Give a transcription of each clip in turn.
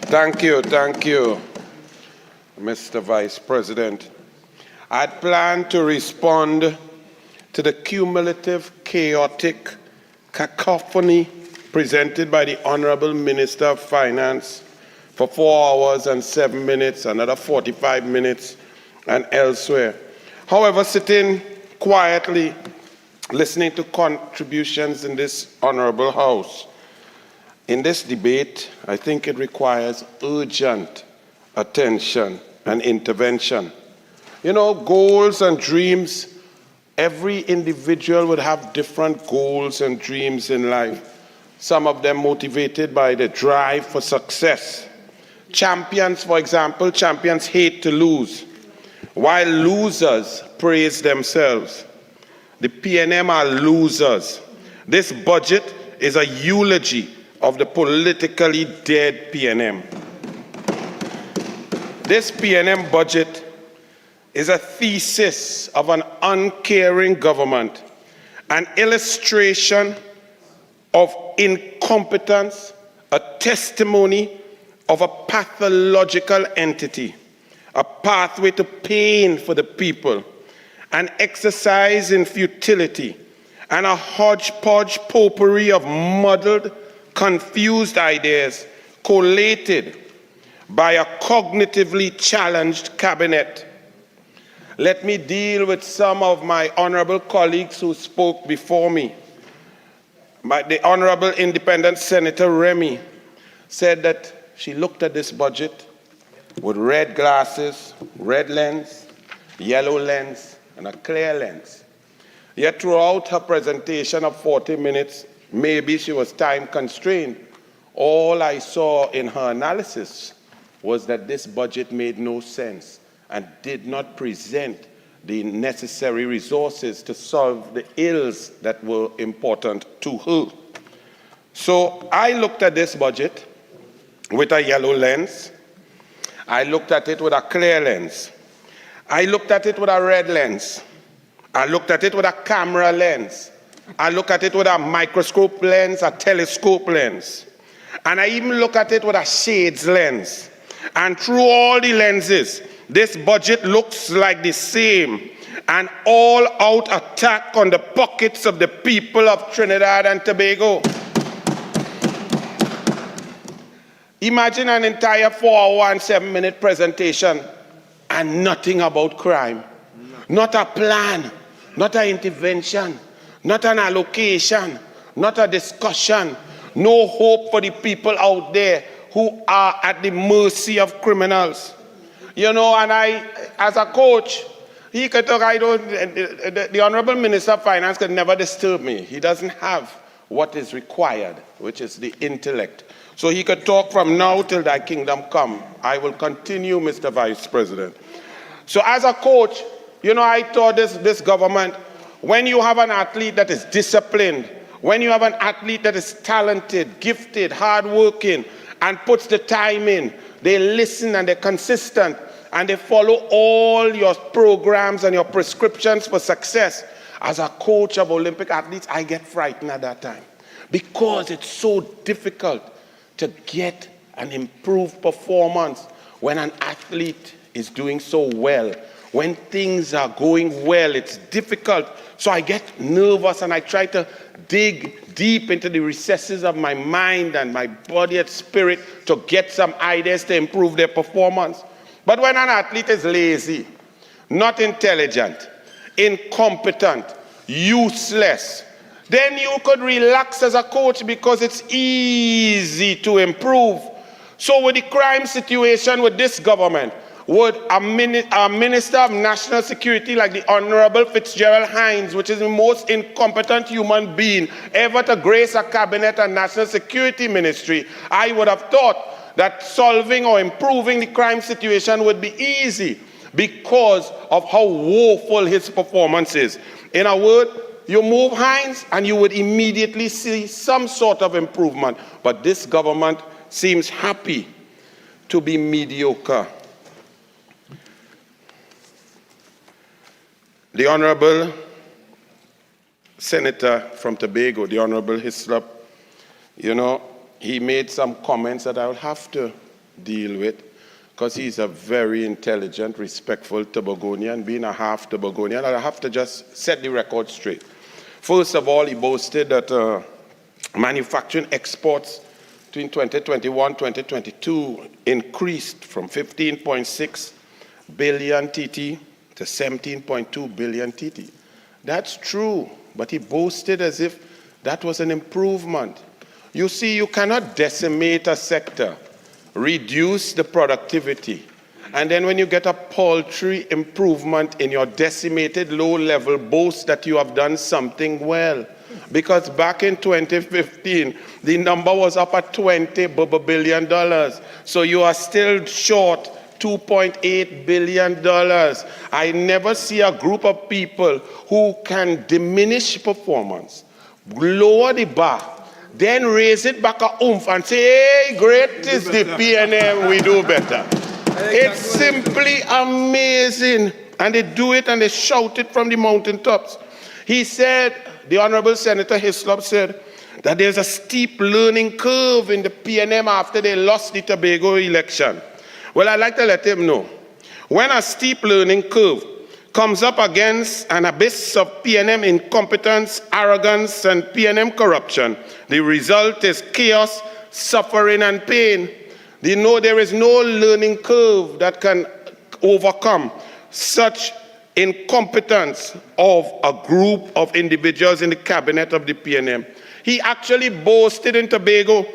Thank you, Mr. Vice President. I had planned to respond to the cumulative, chaotic cacophony presented by the Honorable Minister of Finance for 4 hours and 7 minutes, another 45 minutes, and elsewhere. However, sitting quietly, listening to contributions in this Honorable House, in this debate, I think it requires urgent attention and intervention. You know, goals and dreams, every individual would have different goals and dreams in life. Some of them motivated by the drive for success. Champions, for example, champions hate to lose, while losers praise themselves. The PNM are losers. This budget is a eulogy of the politically dead PNM. This PNM budget is a thesis of an uncaring government, an illustration of incompetence, a testimony of a pathological entity, a pathway to pain for the people, an exercise in futility, and a hodgepodge potpourri of muddled, confused ideas collated by a cognitively challenged cabinet. Let me deal with some of my honorable colleagues who spoke before me. The Honorable Independent Senator Remy said that she looked at this budget with red glasses, red lens, yellow lens, and a clear lens. Yet throughout her presentation of 40 minutes, maybe she was time constrained, all I saw in her analysis was that this budget made no sense and did not present the necessary resources to solve the ills that were important to her. So I looked at this budget with a yellow lens. I looked at it with a clear lens. I looked at it with a red lens. I looked at it with a camera lens. I look at it with a microscope lens, a telescope lens. And I even look at it with a shades lens. And through all the lenses, this budget looks like the same, an all-out attack on the pockets of the people of Trinidad and Tobago. Imagine an entire 4-hour and 7-minute presentation and nothing about crime. Not a plan, not an intervention, not an allocation, not a discussion, no hope for the people out there who are at the mercy of criminals. You know, and I, as a coach, he could talk, the Honorable Minister of Finance could never disturb me. He doesn't have what is required, which is the intellect. So he could talk from now till thy kingdom come. I will continue, Mr. Vice President. So as a coach, you know, I thought this government, when you have an athlete that is disciplined, when you have an athlete that is talented, gifted, hardworking, and puts the time in, they listen and they're consistent, and they follow all your programs and your prescriptions for success. As a coach of Olympic athletes, I get frightened at that time because it's so difficult to get an improved performance when an athlete is doing so well. When things are going well, it's difficult. So I get nervous and I try to dig deep into the recesses of my mind and my body and spirit to get some ideas to improve their performance. But when an athlete is lazy, not intelligent, incompetent, useless, then you could relax as a coach because it's easy to improve. So with the crime situation with this government, would a Minister of National Security like the Honorable Fitzgerald Hines, which is the most incompetent human being ever to grace a cabinet and national security ministry, I would have thought that solving or improving the crime situation would be easy because of how woeful his performance is. In a word, you move Hines and you would immediately see some sort of improvement. But this government seems happy to be mediocre. The Honorable Senator from Tobago, the Honorable Hislop, you know, he made some comments that I will have to deal with, because he's a very intelligent, respectful Tobagonian, being a half Tobagonian. I have to just set the record straight. First of all, he boasted that manufacturing exports between 2021 and 2022 increased from 15.6 billion TT to 17.2 billion TT. That's true, but he boasted as if that was an improvement. You see, you cannot decimate a sector, reduce the productivity, and then when you get a paltry improvement in your decimated low-level, boast that you have done something well. Because back in 2015, the number was up at $20 billion. So you are still short $2.8 billion. I never see a group of people who can diminish performance, lower the bar, then raise it back a oomph and say, hey, great is the PNM, we do better. It's simply amazing. And they do it and they shout it from the mountaintops. He said, the Honorable Senator Hislop said, that there's a steep learning curve in the PNM after they lost the Tobago election. Well, I'd like to let him know, when a steep learning curve comes up against an abyss of PNM incompetence, arrogance, and PNM corruption, the result is chaos, suffering, and pain. They know there is no learning curve that can overcome such incompetence of a group of individuals in the cabinet of the PNM. He actually boasted in Tobago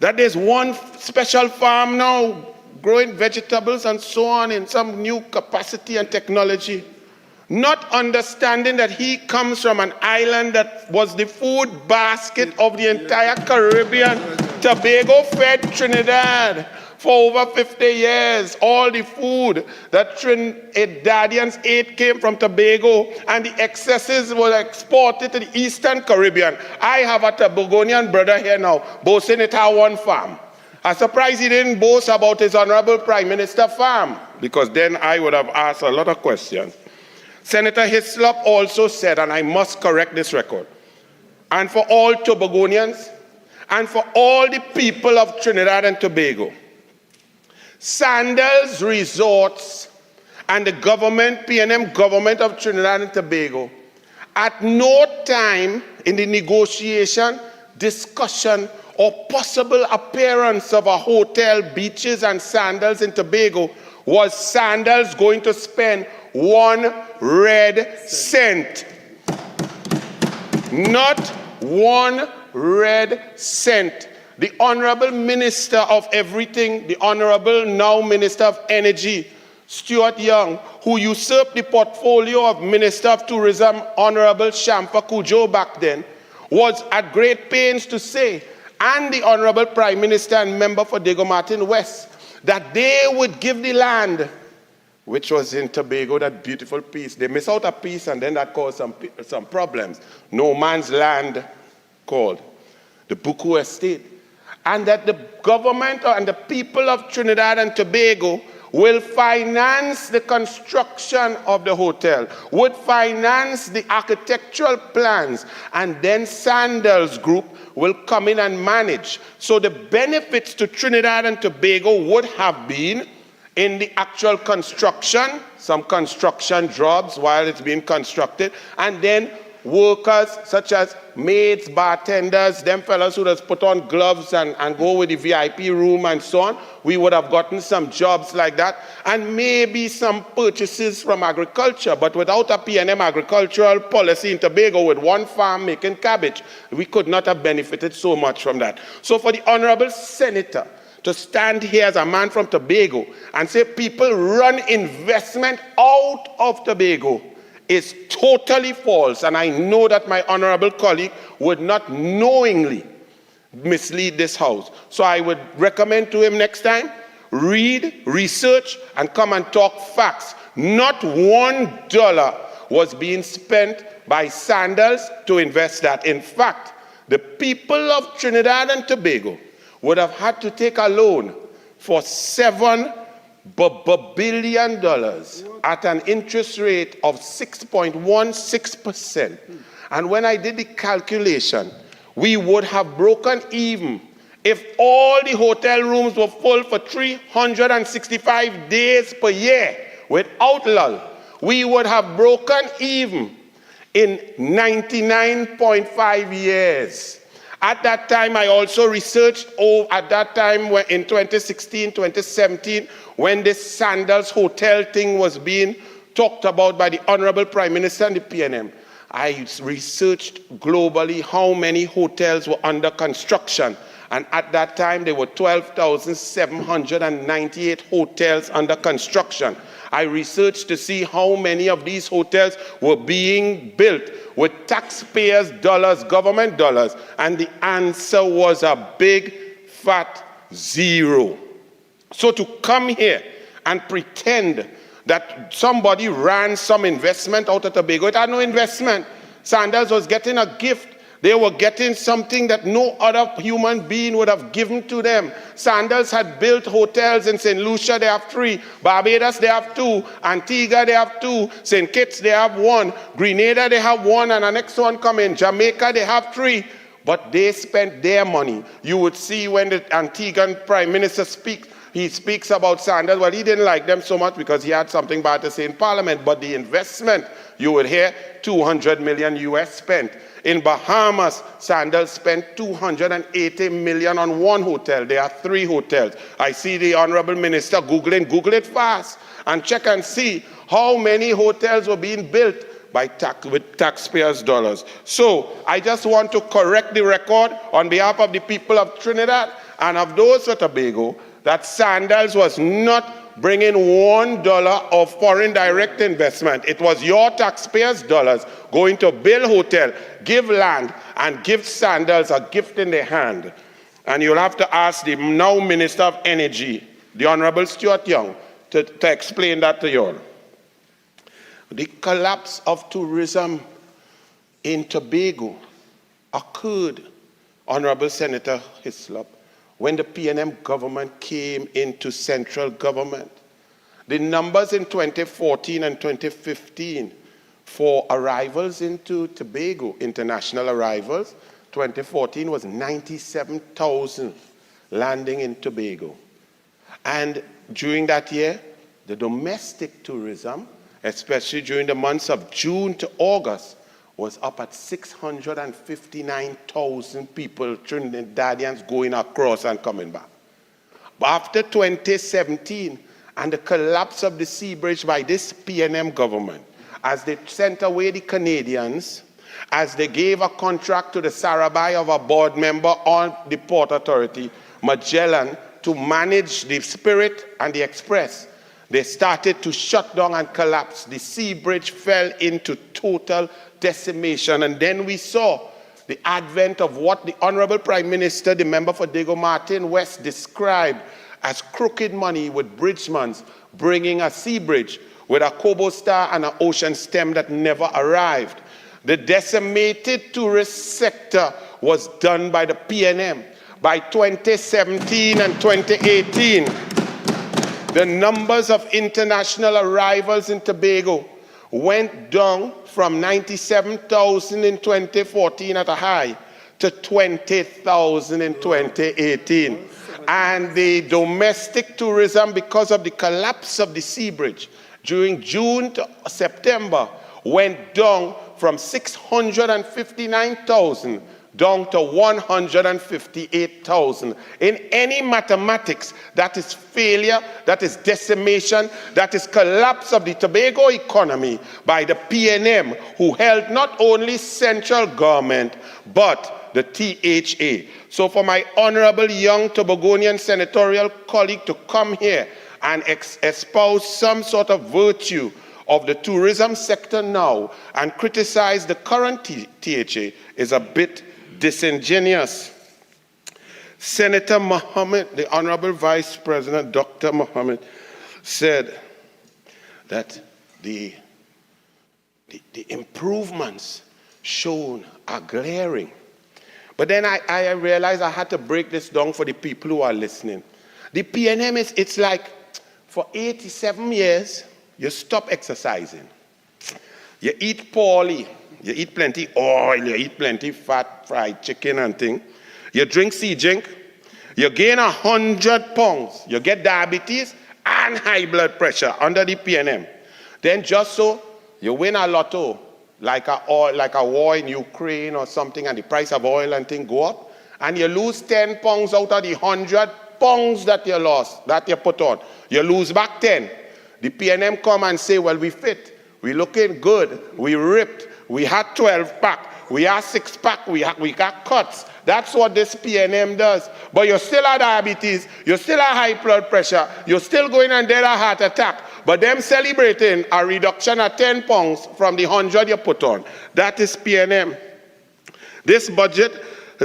that there's one special farm now growing vegetables and so on in some new capacity and technology, not understanding that he comes from an island that was the food basket of the entire Caribbean. Tobago fed Trinidad for over 50 years. All the food that Trinidadians ate came from Tobago, and the excesses were exported to the Eastern Caribbean. I have a Tobagonian brother here now, boasting it had one farm. I'm surprised he didn't boast about his Honorable Prime Minister farm, because then I would have asked a lot of questions. Senator Hislop also said, and I must correct this record, and for all Tobagonians, and for all the people of Trinidad and Tobago, Sandals Resorts and the government, PNM government of Trinidad and Tobago, at no time in the negotiation, discussion, or possible appearance of a hotel, beaches, and Sandals in Tobago was Sandals going to spend 1 red cent. Not 1 red cent. The Honorable Minister of Everything, the Honorable now Minister of Energy, Stuart Young, who usurped the portfolio of Minister of Tourism, Honorable Shampa Kujo back then, was at great pains to say, and the Honorable Prime Minister and member for Diego Martin West, that they would give the land, which was in Tobago, that beautiful piece. They miss out a piece, and then that caused some problems. No man's land called the Buku Estate. And that the government and the people of Trinidad and Tobago will finance the construction of the hotel, would finance the architectural plans, and then Sandals Group will come in and manage. So the benefits to Trinidad and Tobago would have been in the actual construction, some construction jobs while it's being constructed, and then workers such as maids, bartenders, them fellas who just put on gloves and go with the VIP room and so on. We would have gotten some jobs like that, and maybe some purchases from agriculture. But without a PNM agricultural policy in Tobago with one farm making cabbage, we could not have benefited so much from that. So for the Honorable Senator to stand here as a man from Tobago and say people run investment out of Tobago is totally false, and I know that my honorable colleague would not knowingly mislead this House. So I would recommend to him next time, read, research, and come and talk facts. Not $1 was being spent by Sandals to invest that. In fact, the people of Trinidad and Tobago would have had to take a loan for $7 billion at an interest rate of 6.16%. And when I did the calculation, we would have broken even If all the hotel rooms were full for 365 days per year without lull, we would have broken even in 99.5 years. At that time, I also researched, at that time in 2016, 2017, when this Sandals hotel thing was being talked about by the Honorable Prime Minister and the PNM, I researched globally how many hotels were under construction. And at that time, there were 12,798 hotels under construction. I researched to see how many of these hotels were being built with taxpayers' dollars, government dollars, and the answer was a big, fat zero. So to come here and pretend that somebody ran some investment out of Tobago, it had no investment. Sandals was getting a gift. They were getting something that no other human being would have given to them. Sandals had built hotels in St. Lucia, they have 3. Barbados, they have 2. Antigua, they have 2. St. Kitts, they have 1. Grenada, they have 1. And the next one coming. Jamaica, they have 3. But they spent their money. You would see when the Antiguan Prime Minister speaks, he speaks about Sandals. Well, he didn't like them so much because he had something bad to say in Parliament. But the investment, you would hear, 200 million US spent. In Bahamas, Sandals spent 280 million on 1 hotel. There are 3 hotels. I see the Honorable Minister Googling. Google it fast and check and see how many hotels were being built with taxpayers' dollars. So I just want to correct the record on behalf of the people of Trinidad and of those of Tobago that Sandals was not bringing $1 of foreign direct investment. It was your taxpayers' dollars going to build hotel, give land, and give Sandals a gift in their hand. And you'll have to ask the now Minister of Energy, the Honorable Stuart Young, to explain that to you all. The collapse of tourism in Tobago occurred, Honorable Senator Hislop, when the PNM government came into central government. The numbers in 2014 and 2015 for arrivals into Tobago, international arrivals, 2014 was 97,000 landing in Tobago. And during that year, the domestic tourism, especially during the months of June to August, was up at 659,000 people, Trinidadians, going across and coming back. But after 2017 and the collapse of the sea bridge by this PNM government, as they sent away the Canadians, as they gave a contract to the Sarabai of a board member on the Port Authority, Magellan, to manage the Spirit and the Express, they started to shut down and collapse. The sea bridge fell into total decimation. And then we saw the advent of what the Honorable Prime Minister, the member for Dago Martin West, described as crooked money with bridgemans bringing a sea bridge with a Kobo Star and an ocean stem that never arrived. The decimated tourist sector was done by the PNM. By 2017 and 2018, the numbers of international arrivals in Tobago went down from 97,000 in 2014 at a high to 20,000 in 2018. And the domestic tourism, because of the collapse of the sea bridge, during June to September, went down from 659,000 down to 158,000. In any mathematics, that is failure, that is decimation, that is collapse of the Tobago economy by the PNM, who held not only central government, but the THA. So for my honorable young Tobagonian senatorial colleague to come here and espouse some sort of virtue of the tourism sector now and criticize the current THA is a bit disingenuous. Senator Mohammed, the Honorable Vice President, Dr. Mohammed, said that the improvements shown are glaring. But then I realized I had to break this down for the people who are listening. The PNM it's like for 87 years, you stop exercising. You eat poorly. You eat plenty oil, you eat plenty fat, fried chicken and thing. You drink sea drink. You gain 100 pounds. You get diabetes and high blood pressure under the PNM. Then just so you win a lotto, like a war in Ukraine or something, and the price of oil and things go up, and you lose 10 pounds out of the 100 pounds that you lost, that you put on. You lose back 10. The PNM come and say, well, we fit. We looking good. We ripped. We had 12-pack. We had 6-pack. We got cuts. That's what this PNM does. But you still have diabetes. You still have high blood pressure. You're still going and dead a heart attack. But them celebrating a reduction of 10 pounds from the 100 you put on. That is PNM. This budget,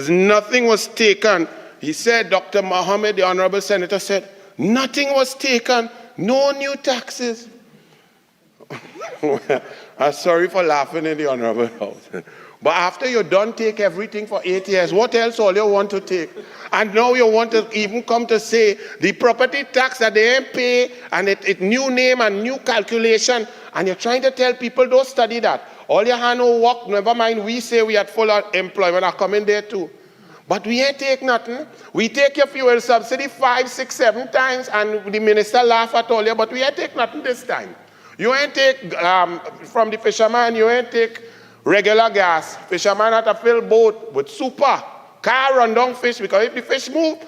nothing was taken. He said, Dr. Mohammed, the Honorable Senator said, nothing was taken. No new taxes. I'm sorry for laughing in the Honorable House. But after you're done, take everything for 8 years. What else all you want to take? And now you want to even come to say the property tax that they ain't pay, and it new name and new calculation, and you're trying to tell people don't study that. All you have no work, never mind, we say we had full employment, are coming there too. But we ain't take nothing. We take your fuel subsidy 5, 6, 7 times, and the minister laugh at all you, but we ain't take nothing this time. You ain't take, from the fisherman, you ain't take regular gas. Fisherman had to fill boat with super. Car run down fish, because if the fish move,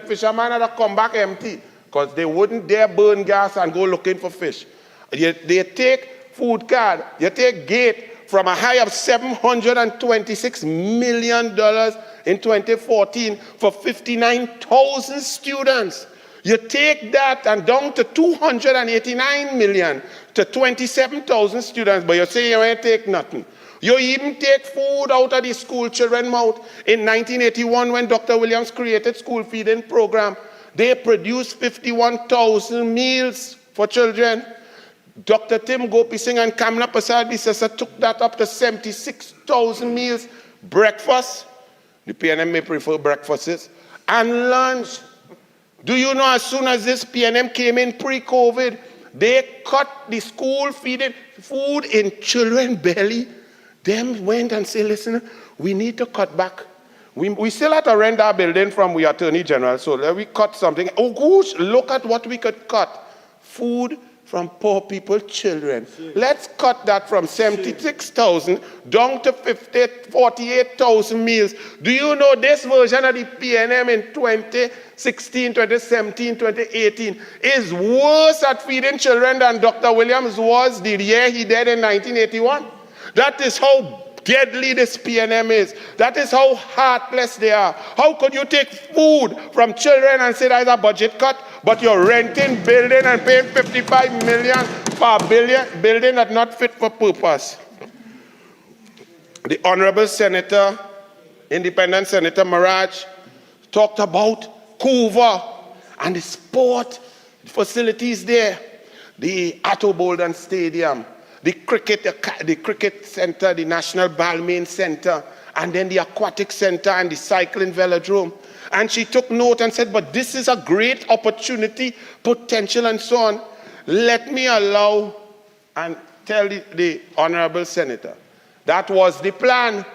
fisherman had to come back empty, because they wouldn't dare burn gas and go looking for fish. They take food card, you take gate from a high of $726 million in 2014 for 59,000 students. You take that and down to 289 million to 27,000 students, but you say you ain't take nothing. You even take food out of the school children's mouth. In 1981, when Dr. Williams created school feeding program, they produced 51,000 meals for children. Dr. Tim Gopi Singh and Kamla Prasad Bisesa took that up to 76,000 meals. Breakfast, the PNM may prefer breakfasts, and lunch. Do you know as soon as this PNM came in pre-COVID, they cut the school feeding food in children's belly. Them went and said, listen, we need to cut back. We still have to rent our building from the Attorney General, so let we cut something. Oh gosh, look at what we could cut. Food from poor people, children. Let's cut that from 76,000 down to 48,000 meals. Do you know this version of the PNM in 2016, 2017, 2018 is worse at feeding children than Dr. Williams was the year he died in 1981? That is how deadly this PNM is. That is how heartless they are. How could you take food from children and say that's a budget cut, but you're renting building and paying 55 million for a building that's not fit for purpose? The Honorable Senator, Independent Senator Maraj, talked about Couva and the sport facilities there, the Atto Bolden Stadium, the cricket center, the National Balmain Center, and then the aquatic center and the cycling velodrome. And she took note and said, but this is a great opportunity, potential, and so on. Let me allow and tell the Honorable Senator, that was the plan.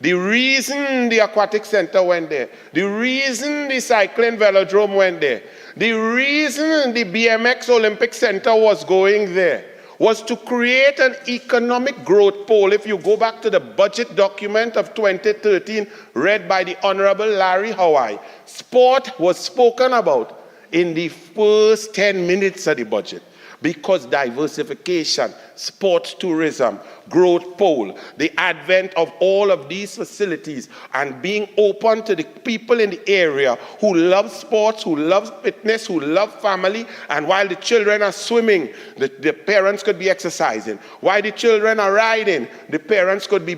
The reason the aquatic center went there, the reason the cycling velodrome went there, the reason the BMX Olympic Center was going there, was to create an economic growth pole. If you go back to the budget document of 2013, read by the Honorable Larry Hawaii, sport was spoken about in the first 10 minutes of the budget. Because diversification, sports tourism, growth pole, the advent of all of these facilities and being open to the people in the area who love sports, who love fitness, who love family, and while the children are swimming, the parents could be exercising. While the children are riding, the parents could be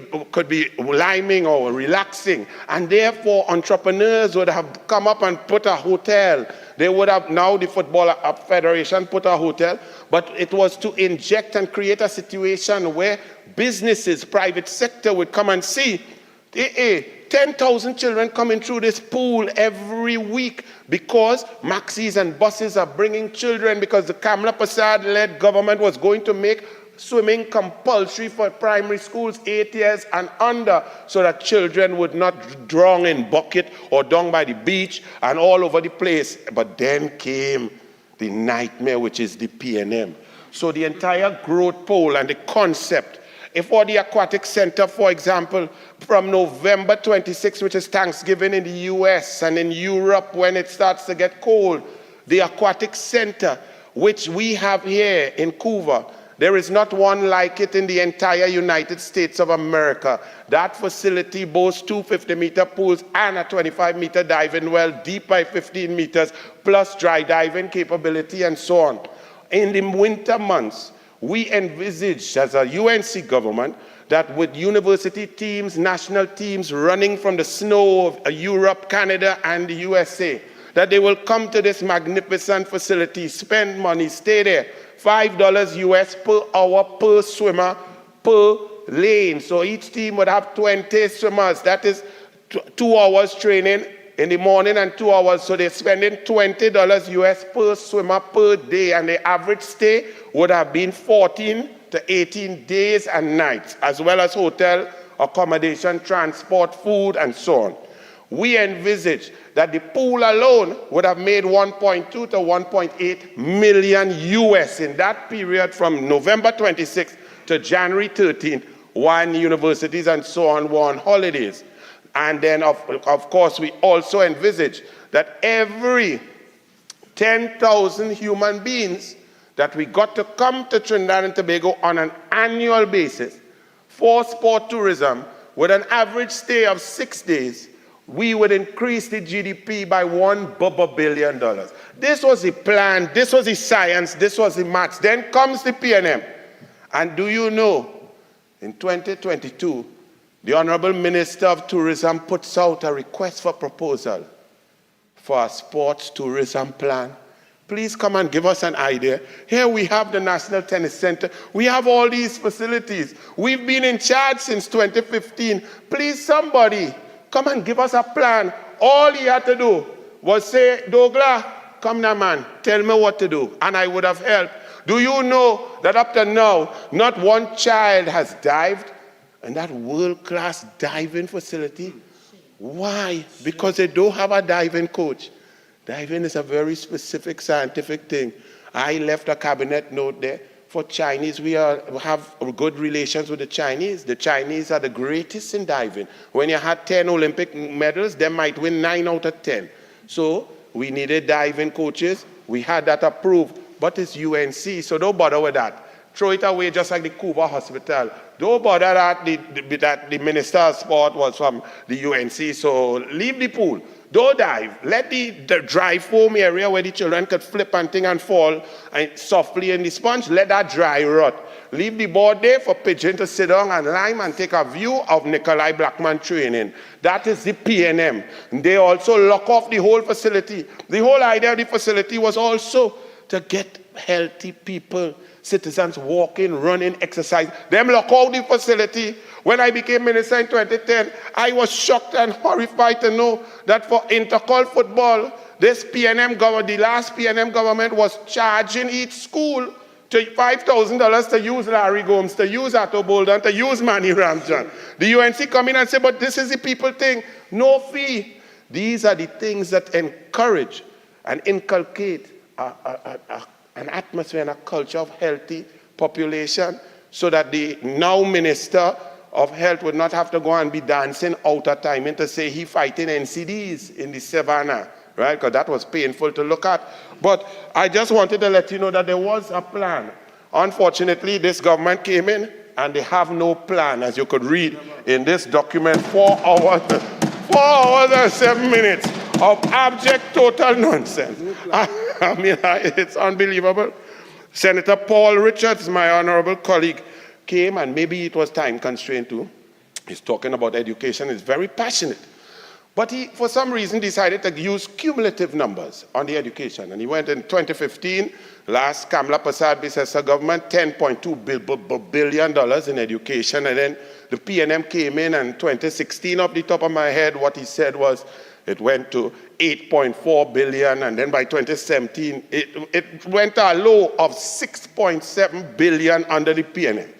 liming or relaxing. And therefore, entrepreneurs would have come up and put a hotel. They would have, now the Football Federation put a hotel, but it was to inject and create a situation where businesses, private sector would come and see, 10,000 children coming through this pool every week because maxis and buses are bringing children, because the Kamla Prasad-led government was going to make swimming compulsory for primary schools, 8 years and under, so that children would not drown in bucket or down by the beach and all over the place. But then came the nightmare, which is the PNM. So the entire growth pole and the concept, if for the aquatic center, for example, from November 26, which is Thanksgiving in the US and in Europe when it starts to get cold, the aquatic center, which we have here in Couva, there is not one like it in the entire United States of America. That facility boasts 2 50-meter pools and a 25-meter diving well, deep by 15 meters, plus dry diving capability and so on. In the winter months, we envisaged as a UNC government that with university teams, national teams running from the snow of Europe, Canada, and the USA, that they will come to this magnificent facility, spend money, stay there, $5 US per hour per swimmer per lane. So each team would have 20 swimmers. That is 2 hours training in the morning and 2 hours. So they're spending $20 US per swimmer per day. And the average stay would have been 14 to 18 days and nights, as well as hotel, accommodation, transport, food, and so on. We envisage that the pool alone would have made 1.2 to 1.8 million US in that period from November 26th to January 13th, when universities and so on were on holidays. And then, of course, we also envisage that every 10,000 human beings that we got to come to Trinidad and Tobago on an annual basis for sport tourism with an average stay of 6 days, we would increase the GDP by $1 billion. This was the plan, this was the science, this was the maths. Then comes the PNM. And do you know, in 2022, the Honorable Minister of Tourism puts out a request for proposal for a sports tourism plan. Please come and give us an idea. Here we have the National Tennis Center. We have all these facilities. We've been in charge since 2015. Please, somebody, come and give us a plan. All he had to do was say, Douglas, come now, man, tell me what to do. And I would have helped. Do you know that up to now, not one child has dived in that world-class diving facility? Why? Because they don't have a diving coach. Diving is a very specific scientific thing. I left a cabinet note there. For Chinese, we have good relations with the Chinese. The Chinese are the greatest in diving. When you had 10 Olympic medals, they might win 9 out of 10. So we needed diving coaches. We had that approved, but it's UNC, so don't bother with that. Throw it away just like the Couva Hospital. Don't bother that the Minister of Sport was from the UNC, so leave the pool. Don't dive. Let the dry foam area where the children could flip and thing and fall and softly in the sponge, let that dry rot. Leave the board there for pigeon to sit down and lime and take a view of Nikolai Blackman training. That is the PNM. They also lock off the whole facility. The whole idea of the facility was also to get healthy people, citizens walking, running, exercise. Them lock out the facility. When I became minister in 2010, I was shocked and horrified to know that for intercol football, this PNM government, the last PNM government was charging each school to $5,000 to use Larry Gomes, to use Atto Bolden, to use Manny Ramjan. The UNC come in and say, but this is the people thing, no fee. These are the things that encourage and inculcate an atmosphere and a culture of healthy population, so that the now Minister of Health would not have to go and be dancing out of time and to say he fighting NCDs in the savannah, right? Because that was painful to look at. But I just wanted to let you know that there was a plan. Unfortunately, this government came in and they have no plan, as you could read in this document, 4 hours and 7 minutes of abject total nonsense. I mean, it's unbelievable. Senator Paul Richards, my honorable colleague, came, and maybe it was time constraint too. He's talking about education, he's very passionate. But he, for some reason, decided to use cumulative numbers on the education. And he went in 2015, last Kamla Prasad Bisesa government, $10.2 billion in education. And then the PNM came in, and 2016, off the top of my head, what he said was, it went to 8.4 billion, and then by 2017, it went to a low of 6.7 billion under the PNM.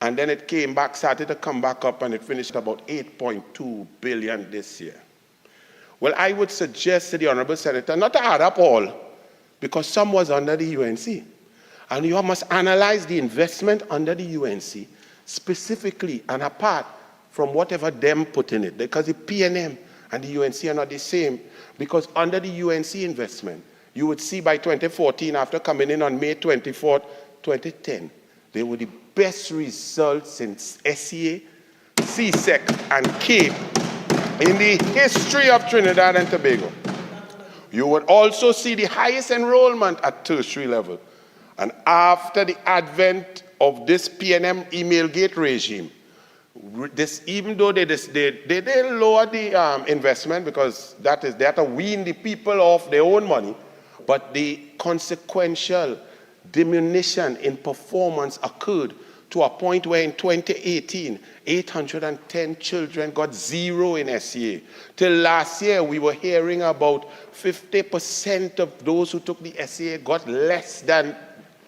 And then it came back, started to come back up, and it finished about 8.2 billion this year. Well, I would suggest to the Honorable Senator not to add up all, because some was under the UNC. And you must analyze the investment under the UNC specifically and apart from whatever them put in it. Because the PNM and the UNC are not the same. Because under the UNC investment, you would see by 2014, after coming in on May 24th, 2010, they were the best results in SEA, CSEC, and CAPE in the history of Trinidad and Tobago. You would also see the highest enrollment at tertiary level. And after the advent of this PNM email gate regime, even though they lower the investment, because they have to wean the people off their own money, but the consequential diminution in performance occurred to a point where in 2018, 810 children got 0 in SEA. Till last year, we were hearing about 50% of those who took the SEA got less than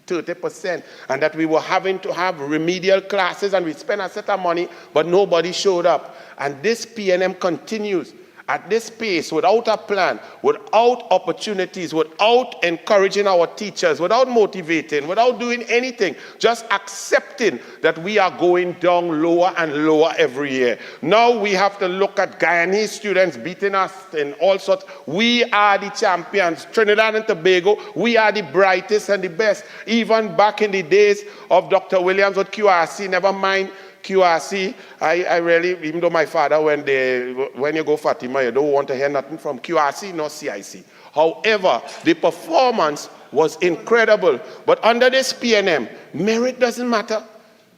30%, and that we were having to have remedial classes, and we spent a set of money, but nobody showed up. And this PNM continues at this pace, without a plan, without opportunities, without encouraging our teachers, without motivating, without doing anything, just accepting that we are going down lower and lower every year. Now we have to look at Guyanese students beating us in all sorts. We are the champions. Trinidad and Tobago, we are the brightest and the best. Even back in the days of Dr. Williams with QRC, never mind QRC, I really, even though my father, when you go Fatima, you don't want to hear nothing from QRC nor CIC. However, the performance was incredible. But under this PNM, merit doesn't matter.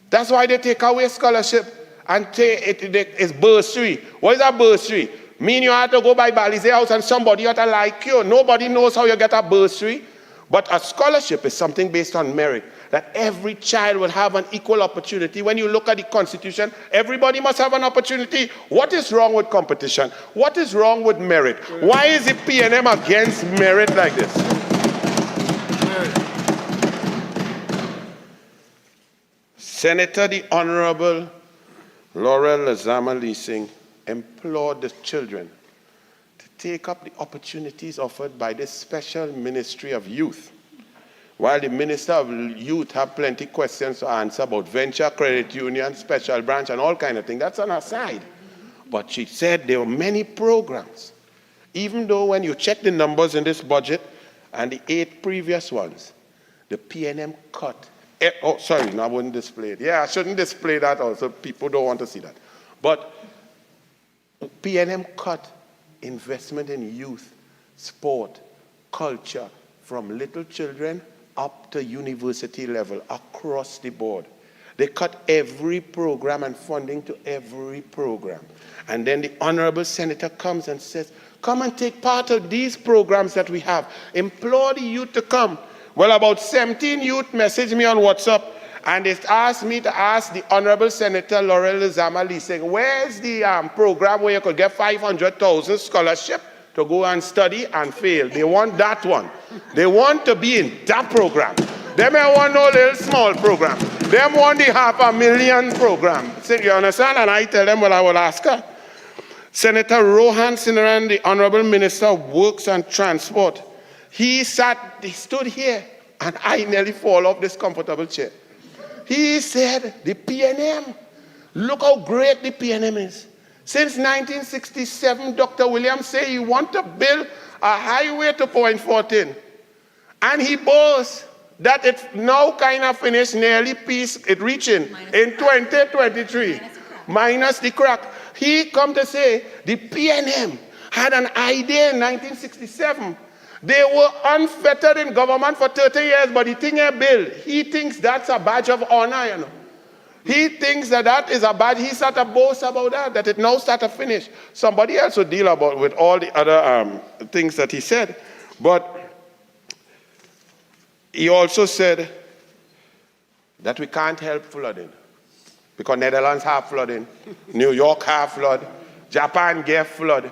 That's why they take away scholarship and it's bursary. What is a bursary? Mean you have to go by Balize House and somebody ought to like you. Nobody knows how you get a bursary. But a scholarship is something based on merit, that every child will have an equal opportunity. When you look at the Constitution, everybody must have an opportunity. What is wrong with competition? What is wrong with merit? Why is the PNM against merit like this? Senator, the Honorable Laurel Lazama Leasing implored the children take up the opportunities offered by this special Ministry of Youth. While the Minister of Youth have plenty questions to answer about venture credit union, special branch, and all kind of things, that's on her side. But she said there were many programs. Even though when you check the numbers in this budget and the 8 previous ones, the PNM cut. Oh, sorry, no, I wouldn't display it. Yeah, I shouldn't display that also. People don't want to see that. But PNM cut investment in youth, sport, culture, from little children up to university level, across the board. They cut every program and funding to every program. And then the Honorable Senator comes and says, come and take part of these programs that we have. Implore the youth to come. Well, about 17 youth messaged me on WhatsApp, and they asked me to ask the Honorable Senator Laurel Lazama Leasing, where's the program where you could get 500,000 scholarship to go and study and fail? They want that one. They want to be in that program. They may want no little small program. They want the 500,000 program. So you understand? And I tell them, well, I will ask her. Senator Rohan Sinaran, the Honorable Minister of Works and Transport, he stood here, and I nearly fall off this comfortable chair. He said, the PNM, look how great the PNM is. Since 1967, Dr. Williams said he wants to build a highway to Point 14. And he boasts that it's now kind of finished, nearly peace, it reaching in 2023, minus the crack. He come to say the PNM had an idea in 1967. They were unfettered in government for 30 years, but the thing he built, he thinks that's a badge of honor, you know. He thinks that is a badge. He started to boast about that it now started to finish. Somebody else will deal with all the other things that he said. But he also said that we can't help flooding, because Netherlands have flooding, New York have flood, Japan get flood.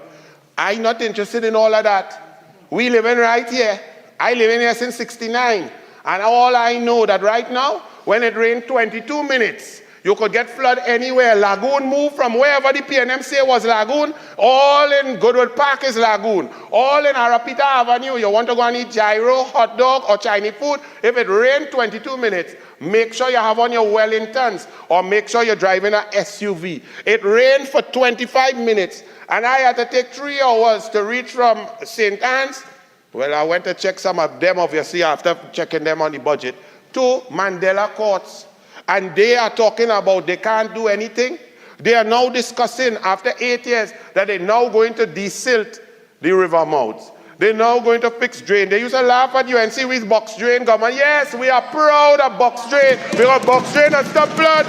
I'm not interested in all of that. We living right here. I live in here since 69. And all I know that right now, when it rained 22 minutes, you could get flood anywhere. Lagoon moved from wherever the PNM say was Lagoon. All in Goodwood Park is Lagoon. All in Arapita Avenue. You want to go and eat gyro, hot dog, or Chinese food? If it rained 22 minutes, make sure you have on your Wellingtons, or make sure you're driving an SUV. It rained for 25 minutes, and I had to take 3 hours to reach from St. Anne's. Well, I went to check some of them, obviously, after checking them on the budget, to Mandela Courts. And they are talking about they can't do anything. They are now discussing, after 8 years, that they're now going to desilt the river mouths. They're now going to fix drain. They used to laugh at you and say, "We's box drain government." Yes, we are proud of box drain, because box drain has stopped flood.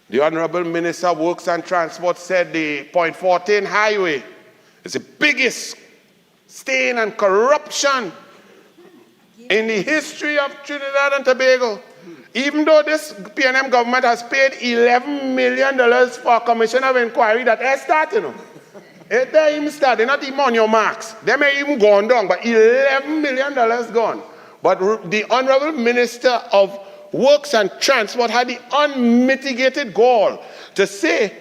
The Honorable Minister of Works and Transport said the Point 14 highway is the biggest stain and corruption in the history of Trinidad and Tobago. Even though this PNM government has paid $11 million for a commission of inquiry that has started, it they even started, not even on your marks. They may even gone down, but $11 million gone. But the Honorable Minister of Works and Transport had the unmitigated gall to say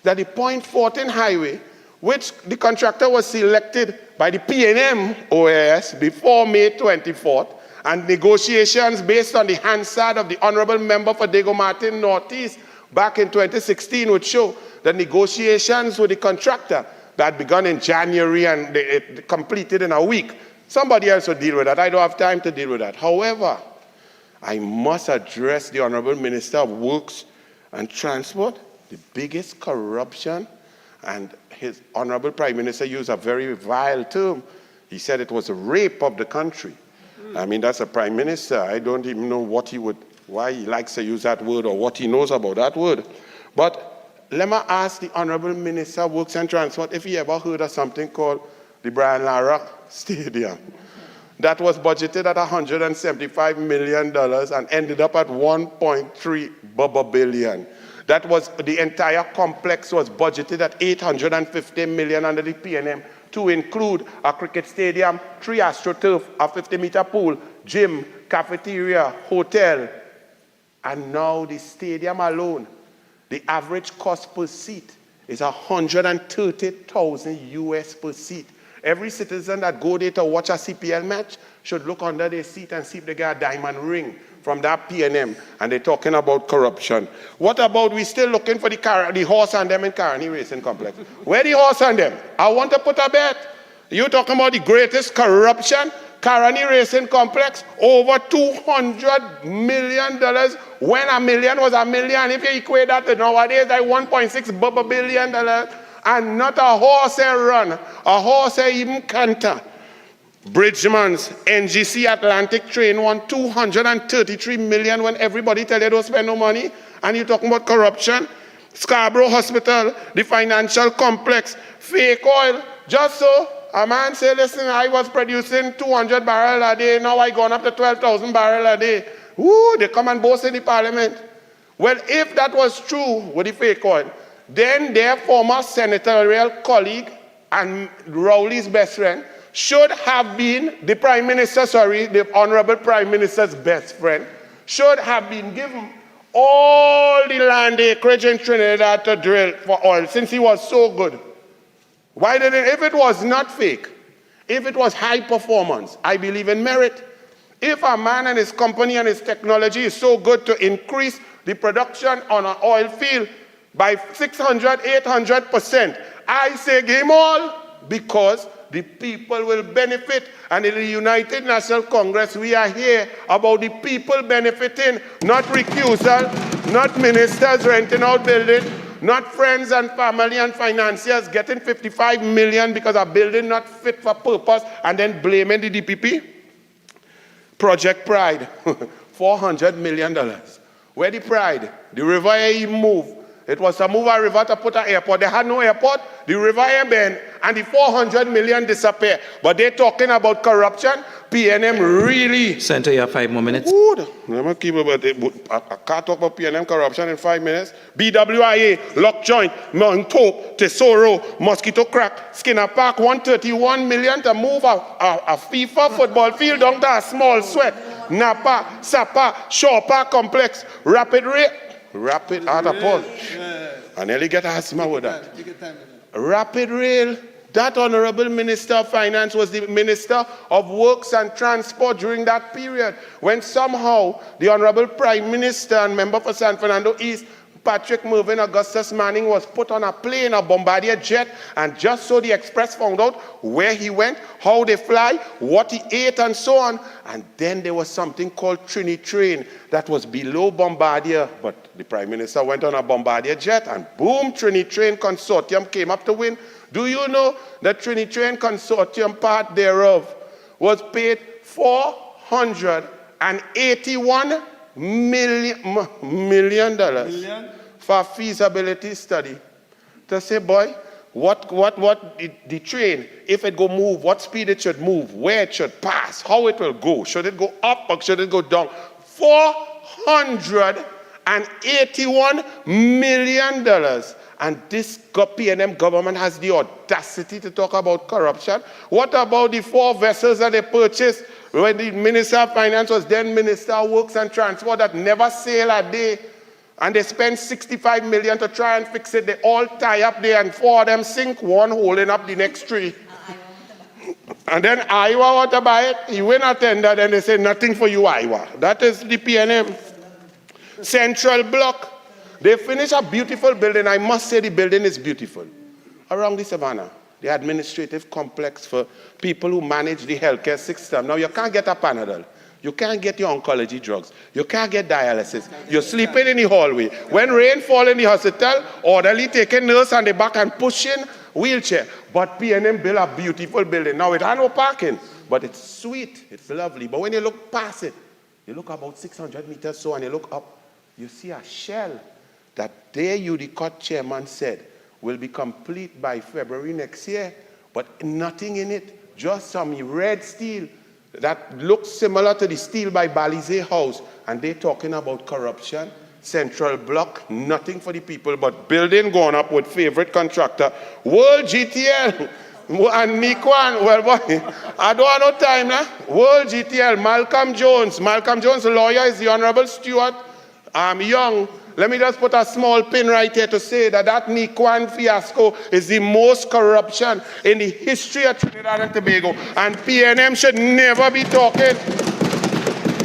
that the Point 14 highway, which the contractor was selected by the PNM OAS before May 24th, and negotiations based on the Hansard of the Honorable Member for Dago Martin Northeast back in 2016 would show that negotiations with the contractor that begun in January and it completed in a week. Somebody else will deal with that. I don't have time to deal with that. However, I must address the Honorable Minister of Works and Transport, the biggest corruption, and his Honorable Prime Minister used a very vile term. He said it was a rape of the country. I mean, that's a Prime Minister. I don't even know why he likes to use that word or what he knows about that word. But let me ask the Honorable Minister of Works and Transport if he ever heard of something called the Brian Lara Stadium. That was budgeted at $175 million and ended up at $1.3 billion. That was, the entire complex was budgeted at $850 million under the PNM to include a cricket stadium, 3 AstroTurf, a 50-meter pool, gym, cafeteria, hotel. And now the stadium alone, the average cost per seat is $130,000 US per seat. Every citizen that go there to watch a CPL match should look under their seat and see if they get a diamond ring from that PNM, and they're talking about corruption. What about we still looking for the horse and them in Caroni Racing Complex? Where the horse and them? I want to put a bet. You talking about the greatest corruption? Caroni Racing Complex, over $200 million, when a million was a million. If you equate that to nowadays, like $1.6 billion, and not a horse run, a horse even canter. Bridgman's NGC Atlantic train won $233 million when everybody tell you don't spend no money, and you're talking about corruption. Scarborough Hospital, the financial complex, fake oil. Just so a man say, listen, I was producing 200 barrels a day, now I gone up to 12,000 barrels a day. Woo, they come and boast in the parliament. Well, if that was true with the fake oil, then their former senatorial colleague and Rowley's best friend should have been the Prime Minister, the Honorable Prime Minister's best friend, should have been given all the land acreage in Trinidad to drill for oil, since he was so good. Why didn't, if it was not fake, if it was high performance, I believe in merit. If a man and his company and his technology is so good to increase the production on an oil field by 600, 800%, I say game all, because the people will benefit. And in the United National Congress, we are here about the people benefiting, not recusal, not ministers renting out buildings, not friends and family and financiers getting $55 million because a building not fit for purpose and then blaming the DPP. Project Pride, $400 million. Where the pride? The river even move. It was to move a river to put an airport. They had no airport. The river bend and the 400 million disappear. But they're talking about corruption. PNM really. Senator, you have 5 more minutes. Good. Let me keep about it. I can't talk about PNM corruption in 5 minutes. BWIA, Lock Joint, Mount Hope, Tesoro, Mosquito Crack, Skinner Park, 131 million to move a FIFA football field down to a small sweat. Napa, Sapa, Shaw Park Complex, Rapid Artapol. I nearly get asthma with that. Rapid Rail. That Honorable Minister of Finance was the Minister of Works and Transport during that period, when somehow the Honorable Prime Minister and member for San Fernando East, Patrick Mervyn Augustus Manning, was put on a plane, a Bombardier jet, and just so the Express found out where he went, how they fly, what he ate, and so on. And then there was something called Trini Train that was below Bombardier, but the Prime Minister went on a Bombardier jet, and boom, Trini Train Consortium came up to win. Do you know that Trini Train Consortium, part thereof, was paid $481 million for a feasibility study to say, boy, what the train, if it go move, what speed it should move, where it should pass, how it will go, should it go up or should it go down? $481 million. And this PNM government has the audacity to talk about corruption. What about the 4 vessels that they purchased when the Minister of Finance was then Minister of Works and Transport that never sail a day? And they spent $65 million to try and fix it. They all tie up there and 4 of them sink, one holding up the next 3. And then Iowa want to buy it. He win a tender, then they say nothing for you, Iowa. That is the PNM. Central Block. They finished a beautiful building. I must say the building is beautiful. Around the Savannah, the administrative complex for people who manage the healthcare system. Now, you can't get a Panadol. You can't get your oncology drugs. You can't get dialysis. You're sleeping in the hallway. When rain fall in the hospital, orderly taking nurse on the back and pushing wheelchair. But PNM built a beautiful building. Now, it has no parking, but it's sweet. It's lovely. But when you look past it, you look about 600 meters so, and you look up, you see a shell that there the court chairman said will be complete by February next year, but nothing in it, just some red steel that looks similar to the steel by Balize House, and they're talking about corruption. Central Block, nothing for the people, but building going up with favorite contractor, World GTL, and Nikwan, well, boy, I don't have no time now. World GTL, Malcolm Jones, lawyer is the Honorable Stuart Young. Let me just put a small pin right here to say that Nikwan fiasco is the most corruption in the history of Trinidad and Tobago. And PNM should never be talking.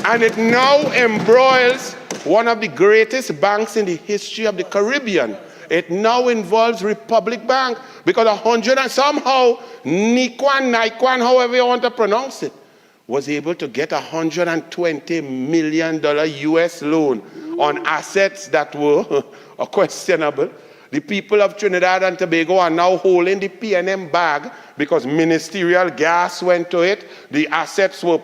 And it now embroils one of the greatest banks in the history of the Caribbean. It now involves Republic Bank because 100 and somehow Nikwan, however you want to pronounce it, was able to get $120 million US loan on assets that were questionable. The people of Trinidad and Tobago are now holding the PNM bag because ministerial gas went to it. The assets were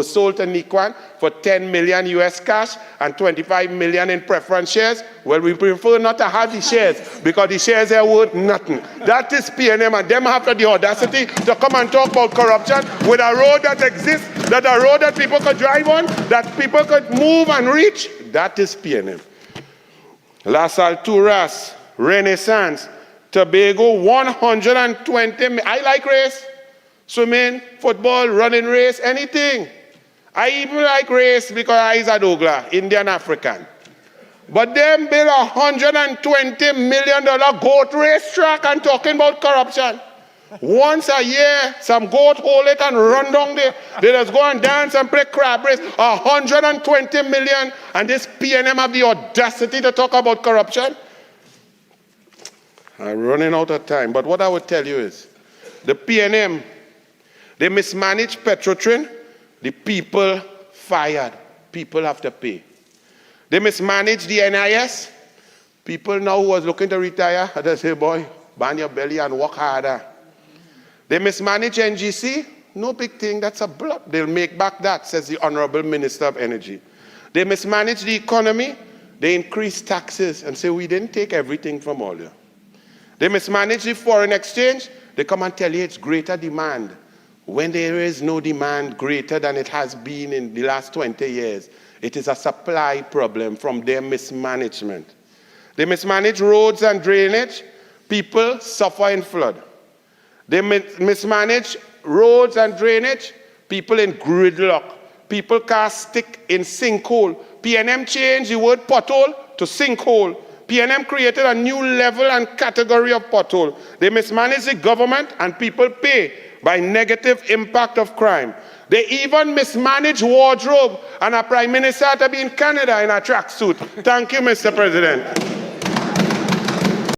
sold to Nikwan for 10 million US cash and 25 million in preference shares. Well, we prefer not to have the shares because the shares are worth nothing. That is PNM, and them have the audacity to come and talk about corruption with a road that exists, that a road that people could drive on, that people could move and reach. That is PNM. Las Alturas, Renaissance, Tobago, 120. I like race, swimming, football, running race, anything. I even like race because I is a Douglas, Indian African. But them build $120 million goat race track and talking about corruption. Once a year, some goat hold it and run down there. They just go and dance and play crab race. 120 million, and this PNM have the audacity to talk about corruption. I'm running out of time, but what I would tell you is, the PNM, they mismanaged Petrotrin, the people fired, people have to pay. They mismanaged the NIS, people now who was looking to retire, they say, boy, band your belly and work harder. They mismanaged NGC, no big thing, that's a blot. They'll make back that, says the Honorable Minister of Energy. They mismanaged the economy, They increase taxes and say, we didn't take everything from all you. They mismanage the foreign exchange. They come and tell you it's greater demand, when there is no demand greater than it has been in the last 20 years. It is a supply problem from their mismanagement. They mismanage roads and drainage. People suffer in flood. They mismanage roads and drainage. People in gridlock. People cast stick in sinkhole. PNM changed the word pothole to sinkhole. PNM created a new level and category of pothole. They mismanage the government and people pay by negative impact of crime. They even mismanage wardrobe, and a prime minister had to be in Canada in a tracksuit. Thank you, Mr. President.